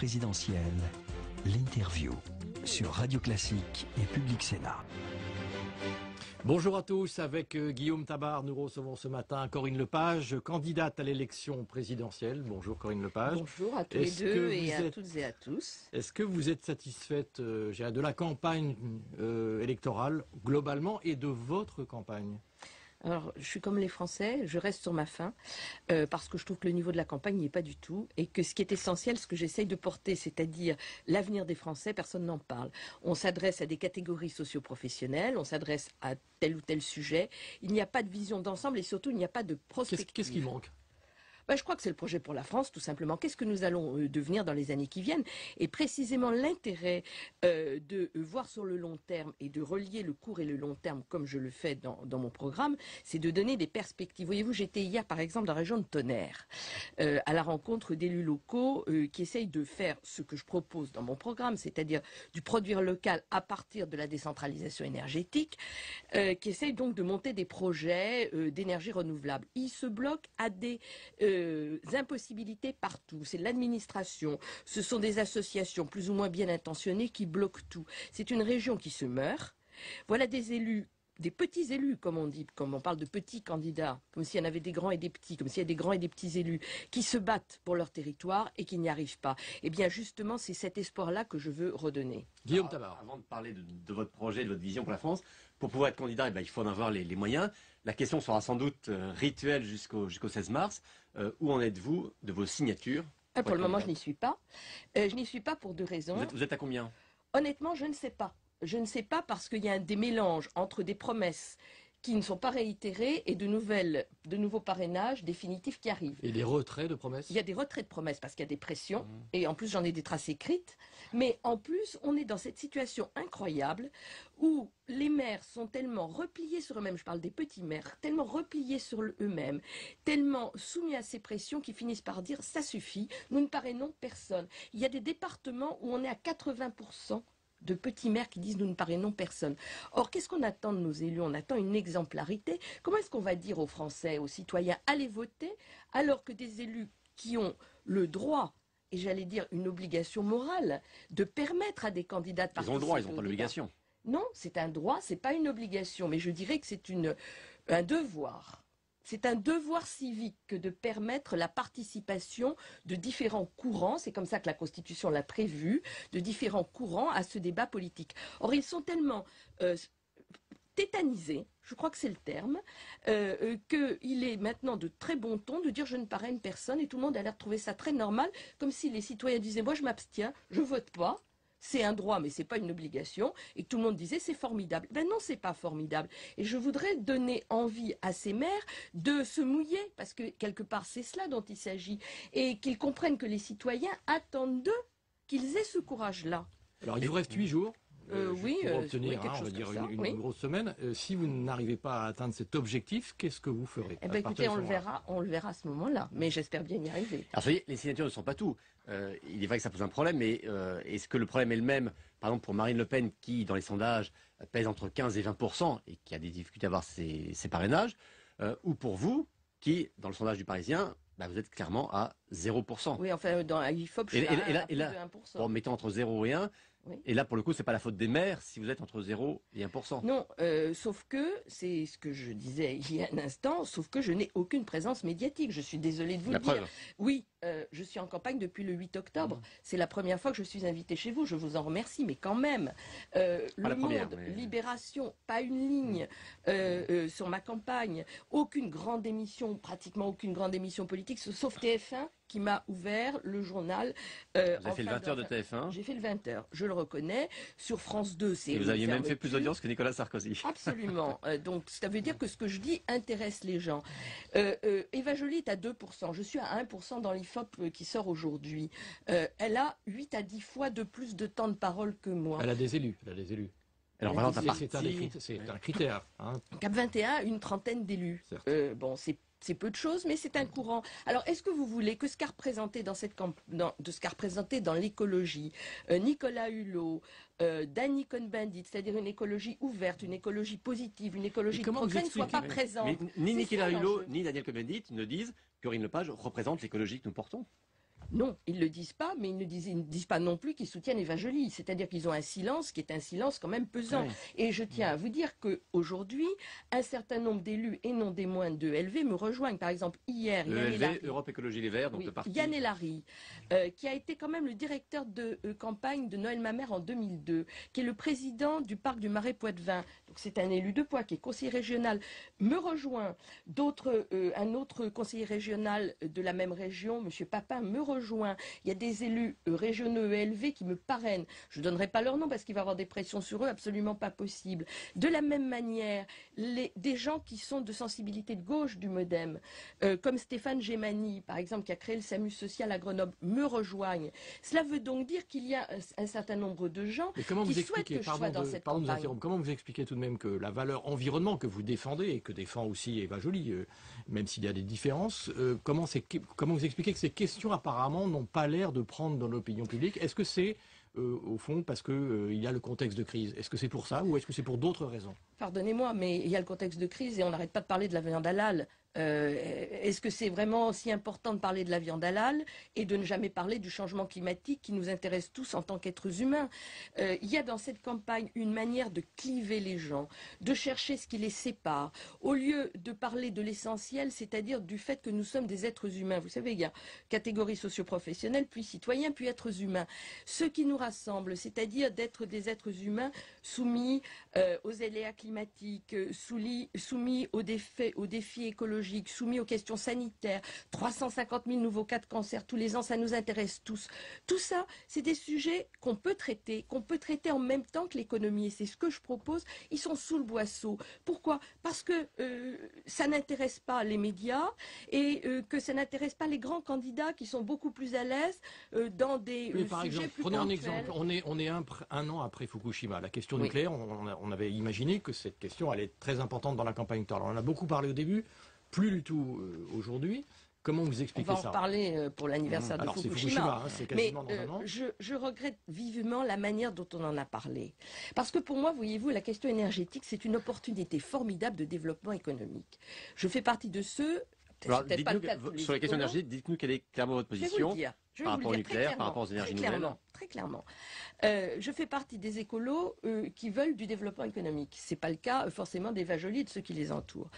présidentielle, l'interview sur Radio Classique et Public Sénat. Bonjour à tous, avec Guillaume Tabar, nous recevons ce matin Corinne Lepage, candidate à l'élection présidentielle. Bonjour Corinne Lepage. Bonjour à tous les deux et à toutes et à tous. Est-ce que vous êtes satisfaite de la campagne électorale globalement et de votre campagne ? Alors, je suis comme les Français, je reste sur ma faim, parce que je trouve que le niveau de la campagne n'y est pas du tout, et que ce qui est essentiel, ce que j'essaye de porter, c'est-à-dire l'avenir des Français, personne n'en parle. On s'adresse à des catégories socio-professionnelles, on s'adresse à tel ou tel sujet, il n'y a pas de vision d'ensemble, et surtout, il n'y a pas de prospective. Qu'est-ce qui manque ? Je crois que c'est le projet pour la France, tout simplement. Qu'est-ce que nous allons devenir dans les années qui viennent? Et précisément l'intérêt de voir sur le long terme et de relier le court et le long terme, comme je le fais dans mon programme, c'est de donner des perspectives. Voyez-vous, j'étais hier, par exemple, dans la région de Tonnerre, à la rencontre d'élus locaux qui essayent de faire ce que je propose dans mon programme, c'est-à-dire du produire local à partir de la décentralisation énergétique, qui essayent donc de monter des projets d'énergie renouvelable. Ils se bloquent à des impossibilités partout. C'est l'administration, ce sont des associations plus ou moins bien intentionnées qui bloquent tout. C'est une région qui se meurt. Voilà des élus, des petits élus, comme on dit, comme on parle de petits candidats, comme s'il y en avait des grands et des petits, comme s'il y a des grands et des petits élus, qui se battent pour leur territoire et qui n'y arrivent pas. Eh bien, justement, c'est cet espoir-là que je veux redonner. Guillaume Tabar. Avant de parler de votre projet, de votre vision pour la France, pour pouvoir être candidat, il faut en avoir les moyens. La question sera sans doute rituelle jusqu'au 16 mars. Où en êtes-vous de vos signatures? Pour le moment, je n'y suis pas. Je n'y suis pas pour deux raisons. Vous êtes à combien? Honnêtement, je ne sais pas. Je ne sais pas parce qu'il y a des mélanges entre des promesses qui ne sont pas réitérées et de nouveaux parrainages définitifs qui arrivent. Et des retraits de promesses? Il y a des retraits de promesses parce qu'il y a des pressions, et en plus j'en ai des traces écrites, mais en plus on est dans cette situation incroyable où les maires sont tellement repliés sur eux-mêmes, je parle des petits maires, tellement repliés sur eux-mêmes, tellement soumis à ces pressions qu'ils finissent par dire ça suffit, nous ne parrainons personne. Il y a des départements où on est à 80% de petits maires qui disent nous ne parrainons personne. Or, qu'est-ce qu'on attend de nos élus? On attend une exemplarité. Comment est-ce qu'on va dire aux Français, aux citoyens, allez voter, alors que des élus qui ont le droit, et j'allais dire une obligation morale, de permettre à des candidats de participer? Ils ont le droit, ils n'ont pas l'obligation. Non, c'est un droit, c'est pas une obligation, mais je dirais que c'est un devoir. C'est un devoir civique que de permettre la participation de différents courants, c'est comme ça que la Constitution l'a prévu, de différents courants à ce débat politique. Or, ils sont tellement tétanisés, je crois que c'est le terme, qu'il est maintenant de très bon ton de dire je ne parraine personne et tout le monde a l'air de trouver ça très normal, comme si les citoyens disaient moi je m'abstiens, je vote pas. C'est un droit, mais c'est pas une obligation. Et tout le monde disait c'est formidable. Ben non, c'est pas formidable. Et je voudrais donner envie à ces maires de se mouiller, parce que quelque part c'est cela dont il s'agit, et qu'ils comprennent que les citoyens attendent d'eux qu'ils aient ce courage-là. Alors il vous reste 8 jours. Oui, pour obtenir, quelque on va chose dire, comme ça, une grosse semaine. Si vous n'arrivez pas à atteindre cet objectif, qu'est-ce que vous ferez? Écoutez, on le verra à ce moment-là, mais j'espère bien y arriver. Alors, vous voyez, les signatures ne sont pas tout. Il est vrai que ça pose un problème, mais est-ce que le problème est le même, par exemple, pour Marine Le Pen, qui, dans les sondages, pèse entre 15 et 20% et qui a des difficultés à avoir ses parrainages, ou pour vous, qui, dans le sondage du Parisien, vous êtes clairement à 0%. Oui, enfin, dans l'IFOP, je suis à plus de 1%. Bon, mettons entre 0 et 1. Oui. Et là, pour le coup, c'est pas la faute des maires si vous êtes entre 0 et 1%. Non, sauf que, c'est ce que je disais il y a un instant, sauf que je n'ai aucune présence médiatique. Je suis désolée de vous le dire. Preuve. Oui, je suis en campagne depuis le 8 octobre. C'est la première fois que je suis invitée chez vous. Je vous en remercie, mais quand même. Libération, pas une ligne sur ma campagne. Aucune grande émission, pratiquement aucune grande émission politique, sauf TF1. Qui m'a ouvert le journal. Vous avez fait le 20h de TF1. J'ai fait le 20h, je le reconnais. Sur France 2, c'est... Et vous aviez même fait plus d'audience que Nicolas Sarkozy. Absolument. Donc, ça veut dire que ce que je dis intéresse les gens. Eva Joly est à 2%. Je suis à 1% dans l'IFOP qui sort aujourd'hui. Elle a 8 à 10 fois de plus de temps de parole que moi. Elle a des élus. Alors, voilà, c'est un critère. Hein. Cap 21, une trentaine d'élus. Bon, c'est peu de choses, mais c'est un courant. Alors, est-ce que vous voulez que ce qu'a représenté dans l'écologie, Nicolas Hulot, Danny Cohn-Bendit, c'est-à-dire une écologie ouverte, une écologie positive, une écologie de progrès, ne soit pas présente? Mais ni Nicolas Hulot, ni Daniel Cohn-Bendit ne disent que Corinne Lepage représente l'écologie que nous portons. Non, ils ne le disent pas, mais ils ne disent pas non plus qu'ils soutiennent Eva Joly. C'est-à-dire qu'ils ont un silence qui est un silence quand même pesant. Ouais. Et je tiens à vous dire qu'aujourd'hui, un certain nombre d'élus, et non des moindres de LV, me rejoignent. Par exemple, hier, Le Yann LV, Elary, Europe Écologie Les Verts, donc oui, le parti. Yann Elary, qui a été quand même le directeur de campagne de Noël Mamère en 2002, qui est le président du parc du Marais Poitevin, donc c'est un élu de Poix, qui est conseiller régional, me rejoint. Un autre conseiller régional de la même région, M. Papin, me rejoint. Il y a des élus régionaux ELV qui me parrainent. Je ne donnerai pas leur nom parce qu'il va y avoir des pressions sur eux, absolument pas possible. De la même manière, des gens qui sont de sensibilité de gauche du MoDem, comme Stéphane Gémani, par exemple, qui a créé le SAMU social à Grenoble, me rejoignent. Cela veut donc dire qu'il y a un certain nombre de gens qui souhaitent que je sois dans cette campagne. Comment vous expliquez tout de même que la valeur environnement que vous défendez, et que défend aussi Eva Joly, même s'il y a des différences, comment vous expliquez que ces questions apparemment n'ont pas l'air de prendre dans l'opinion publique? Est-ce que c'est au fond parce qu'il y a le contexte de crise? Est-ce que c'est pour ça ou est-ce que c'est pour d'autres raisons? Pardonnez-moi, mais il y a le contexte de crise et on n'arrête pas de parler de la viande halal. Est-ce que c'est vraiment si important de parler de la viande halal et de ne jamais parler du changement climatique qui nous intéresse tous en tant qu'êtres humains? Il y a dans cette campagne une manière de cliver les gens, de chercher ce qui les sépare, au lieu de parler de l'essentiel, c'est-à-dire du fait que nous sommes des êtres humains. Vous savez, il y a catégorie socio-professionnelle, puis citoyens, puis êtres humains. Ce qui nous rassemble, c'est-à-dire d'être des êtres humains soumis aux aléas climatiques, soumis aux défis écologiques, soumis aux questions sanitaires, 350 000 nouveaux cas de cancer tous les ans, ça nous intéresse tous. Tout ça, c'est des sujets qu'on peut traiter en même temps que l'économie. Et c'est ce que je propose. Ils sont sous le boisseau. Pourquoi? Parce que ça n'intéresse pas les médias et que ça n'intéresse pas les grands candidats qui sont beaucoup plus à l'aise dans des par sujets exemple, plus prenons un ponctuels. exemple. On est un an après Fukushima. La question nucléaire, on avait imaginé que cette question allait être très importante dans la campagne électorale. On en a beaucoup parlé au début. Plus du tout aujourd'hui. Comment vous expliquez ça? On va en reparler pour l'anniversaire de Alors, c'est Fukushima. c'est quasiment Mais dans un an. je regrette vivement la manière dont on en a parlé. Parce que pour moi, voyez-vous, la question énergétique, c'est une opportunité formidable de développement économique. Je fais partie de ceux... Alors, sur la question énergétique, dites-nous quelle est clairement votre position par rapport au nucléaire, par rapport aux énergies nouvelles. Très clairement. Je fais partie des écolos qui veulent du développement économique. Ce n'est pas le cas forcément d'Eva Joly et de ceux qui les entourent.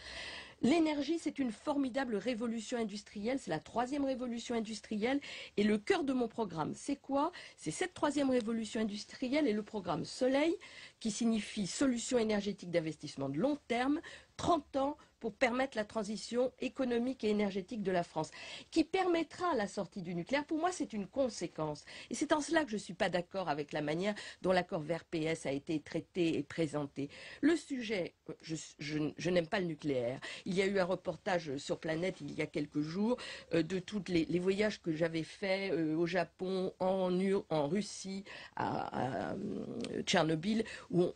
L'énergie, c'est une formidable révolution industrielle, c'est la 3e révolution industrielle et le cœur de mon programme, c'est quoi? C'est cette 3e révolution industrielle et le programme Soleil qui signifie solution énergétique d'investissement de long terme, 30 ans pour permettre la transition économique et énergétique de la France, qui permettra la sortie du nucléaire. Pour moi, c'est une conséquence. Et c'est en cela que je ne suis pas d'accord avec la manière dont l'accord vert PS a été traité et présenté. Le sujet, je n'aime pas le nucléaire. Il y a eu un reportage sur Planète il y a quelques jours de tous les voyages que j'avais faits au Japon, en Russie, à Tchernobyl, où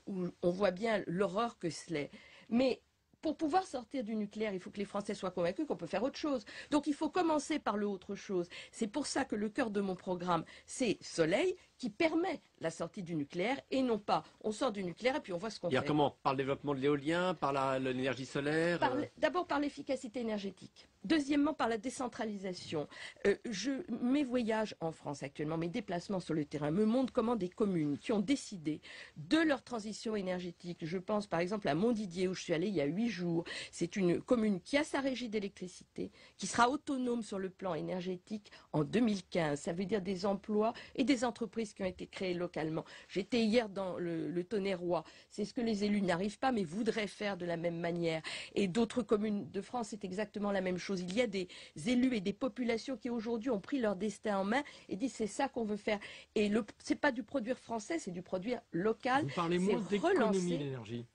on voit bien l'horreur que c'est. Mais pour pouvoir sortir du nucléaire, il faut que les Français soient convaincus qu'on peut faire autre chose. Donc il faut commencer par le autre chose. C'est pour ça que le cœur de mon programme, c'est Soleil, qui permet la sortie du nucléaire et non pas on sort du nucléaire et puis on voit ce qu'on fait. Comment? Par le développement de l'éolien, par l'énergie solaire D'abord par l'efficacité énergétique. Deuxièmement par la décentralisation. Mes voyages en France actuellement, mes déplacements sur le terrain me montrent comment des communes qui ont décidé de leur transition énergétique, je pense par exemple à Montdidier où je suis allée il y a 8 jours, c'est une commune qui a sa régie d'électricité, qui sera autonome sur le plan énergétique en 2015. Ça veut dire des emplois et des entreprises qui ont été créées localement. J'étais hier dans le Tonnerrois. C'est ce que les élus n'arrivent pas, mais voudraient faire de la même manière. Et d'autres communes de France, c'est exactement la même chose. Il y a des élus et des populations qui aujourd'hui ont pris leur destin en main et disent c'est ça qu'on veut faire. Et c'est pas du produire français, c'est du produire local. Vous parlez moins d'économie d'énergie.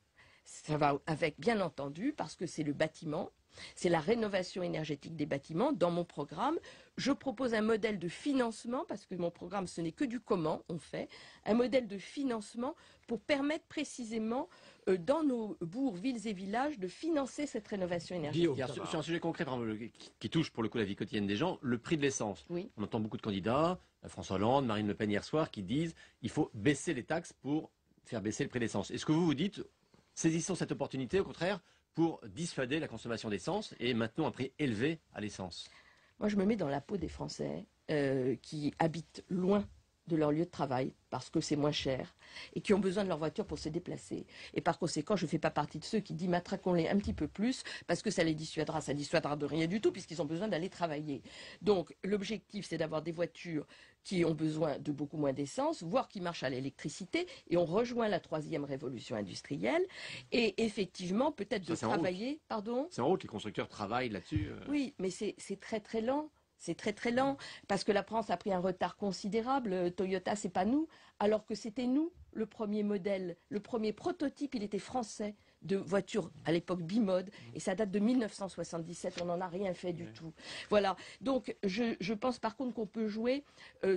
Ça va avec, bien entendu, parce que c'est le bâtiment. C'est la rénovation énergétique des bâtiments. Dans mon programme, je propose un modèle de financement, parce que mon programme, ce n'est que du comment on fait, un modèle de financement pour permettre précisément, dans nos bourgs, villes et villages, de financer cette rénovation énergétique. Sur un sujet concret qui touche pour le coup la vie quotidienne des gens, le prix de l'essence. Oui. On entend beaucoup de candidats, François Hollande, Marine Le Pen hier soir, qui disent il faut baisser les taxes pour faire baisser le prix de l'essence. Est-ce que vous vous dites, saisissons cette opportunité, au contraire, pour dissuader la consommation d'essence et maintenons un prix élevé à l'essence? Moi, je me mets dans la peau des Français qui habitent loin de leur lieu de travail parce que c'est moins cher et qui ont besoin de leur voiture pour se déplacer. Et par conséquent, je ne fais pas partie de ceux qui disent matraquons-les un petit peu plus parce que ça les dissuadera. Ça dissuadera de rien du tout puisqu'ils ont besoin d'aller travailler. Donc l'objectif, c'est d'avoir des voitures qui ont besoin de beaucoup moins d'essence, voire qui marchent à l'électricité. Et on rejoint la 3e révolution industrielle. Et effectivement, peut-être de travailler... Pardon ? C'est en route, les constructeurs travaillent là-dessus. Oui, mais c'est très très lent. C'est très très lent, parce que la France a pris un retard considérable. Toyota, c'est pas nous, alors que c'était nous, le premier modèle, le premier prototype, il était français, de voiture à l'époque bimode, et ça date de 1977, on n'en a rien fait du tout. Voilà, donc je pense par contre qu'on peut jouer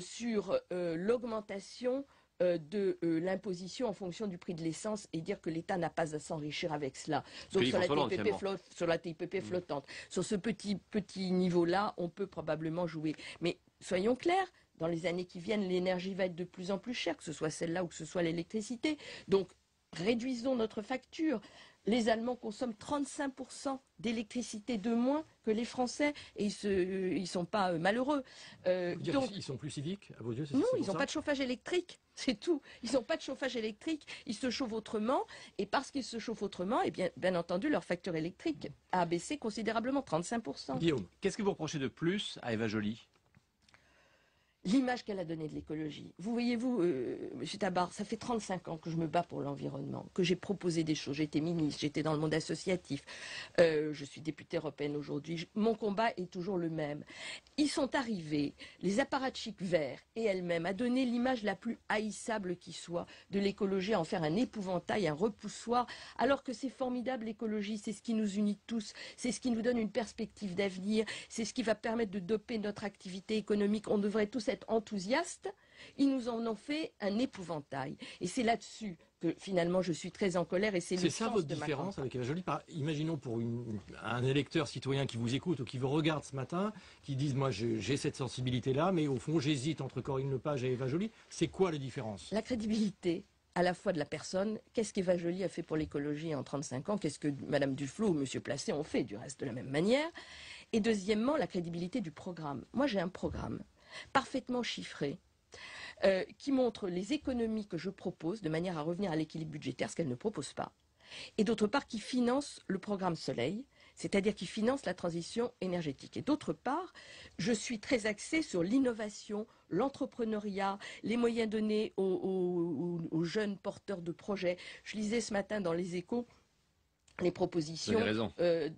sur l'augmentation de l'imposition en fonction du prix de l'essence et dire que l'État n'a pas à s'enrichir avec cela. Donc sur la TIPP flottante. Sur ce petit niveau-là, on peut probablement jouer. Mais soyons clairs, dans les années qui viennent, l'énergie va être de plus en plus chère, que ce soit celle-là ou que ce soit l'électricité. Donc réduisons notre facture. Les Allemands consomment 35% d'électricité de moins que les Français et ils sont pas malheureux. Donc, ils sont plus civiques à vos yeux? Non, ils n'ont pas de chauffage électrique, c'est tout. Ils n'ont pas de chauffage électrique, ils se chauffent autrement et parce qu'ils se chauffent autrement, eh bien entendu, leur facture électrique a baissé considérablement, 35%. Guillaume, qu'est-ce que vous reprochez de plus à Eva Joly? L'image qu'elle a donnée de l'écologie. Vous voyez-vous, Monsieur Tabar, ça fait 35 ans que je me bats pour l'environnement, que j'ai proposé des choses. J'étais ministre, j'étais dans le monde associatif, je suis députée européenne aujourd'hui. Mon combat est toujours le même. Ils sont arrivés, les apparatchiks verts et elles-mêmes, à donner l'image la plus haïssable qui soit de l'écologie, à en faire un épouvantail, un repoussoir, alors que c'est formidable l'écologie, c'est ce qui nous unit tous, c'est ce qui nous donne une perspective d'avenir, c'est ce qui va permettre de doper notre activité économique. On devrait tous être enthousiastes, ils nous en ont fait un épouvantail. Et c'est là-dessus que finalement je suis très en colère et c'est ça votre différence avec Eva Joly. Imaginons pour un électeur citoyen qui vous écoute ou qui vous regarde ce matin, qui dise moi j'ai cette sensibilité-là, mais au fond j'hésite entre Corinne Lepage et Eva Joly. C'est quoi la différence? La crédibilité à la fois de la personne, qu'est-ce qu'Eva Joly a fait pour l'écologie en 35 ans, qu'est-ce que Madame Duflot ou Monsieur Placé ont fait du reste de la même manière, et deuxièmement la crédibilité du programme. Moi j'ai un programme parfaitement chiffré, qui montre les économies que je propose de manière à revenir à l'équilibre budgétaire, ce qu'elle ne propose pas, et d'autre part qui finance le programme Soleil, c'est-à-dire qui finance la transition énergétique. Et d'autre part, je suis très axée sur l'innovation, l'entrepreneuriat, les moyens donnés aux jeunes porteurs de projets. Je lisais ce matin dans Les Échos les propositions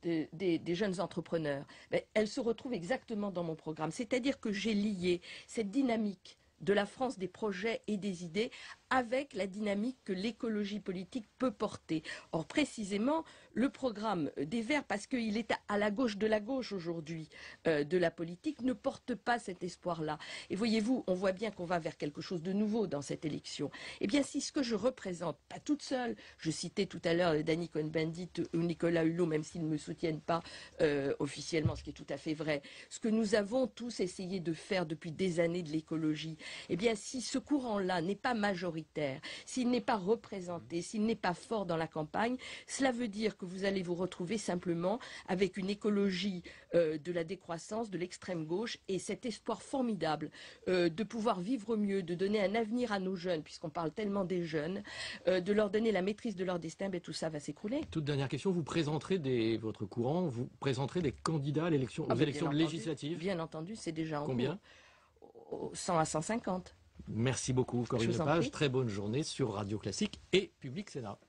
des jeunes entrepreneurs. Mais elles se retrouvent exactement dans mon programme. C'est-à-dire que j'ai lié cette dynamique de la France des projets et des idées avec la dynamique que l'écologie politique peut porter. Or, précisément, le programme des Verts, parce qu'il est à la gauche de la gauche aujourd'hui de la politique, ne porte pas cet espoir-là. Et voyez-vous, on voit bien qu'on va vers quelque chose de nouveau dans cette élection. Eh bien, si ce que je représente, pas toute seule, je citais tout à l'heure Danny Cohn-Bendit ou Nicolas Hulot, même s'ils ne me soutiennent pas officiellement, ce qui est tout à fait vrai, ce que nous avons tous essayé de faire depuis des années de l'écologie, eh bien, si ce courant-là n'est pas majoritaire, s'il n'est pas représenté, s'il n'est pas fort dans la campagne, cela veut dire que vous allez vous retrouver simplement avec une écologie de la décroissance, de l'extrême gauche et cet espoir formidable de pouvoir vivre mieux, de donner un avenir à nos jeunes, puisqu'on parle tellement des jeunes, de leur donner la maîtrise de leur destin, ben, tout ça va s'écrouler. Toute dernière question, vous présenterez votre courant, vous présenterez des candidats aux élections législatives? Bien entendu, c'est déjà en combien? 100 à 150. Merci beaucoup Corinne Lepage, très bonne journée sur Radio Classique et Public Sénat.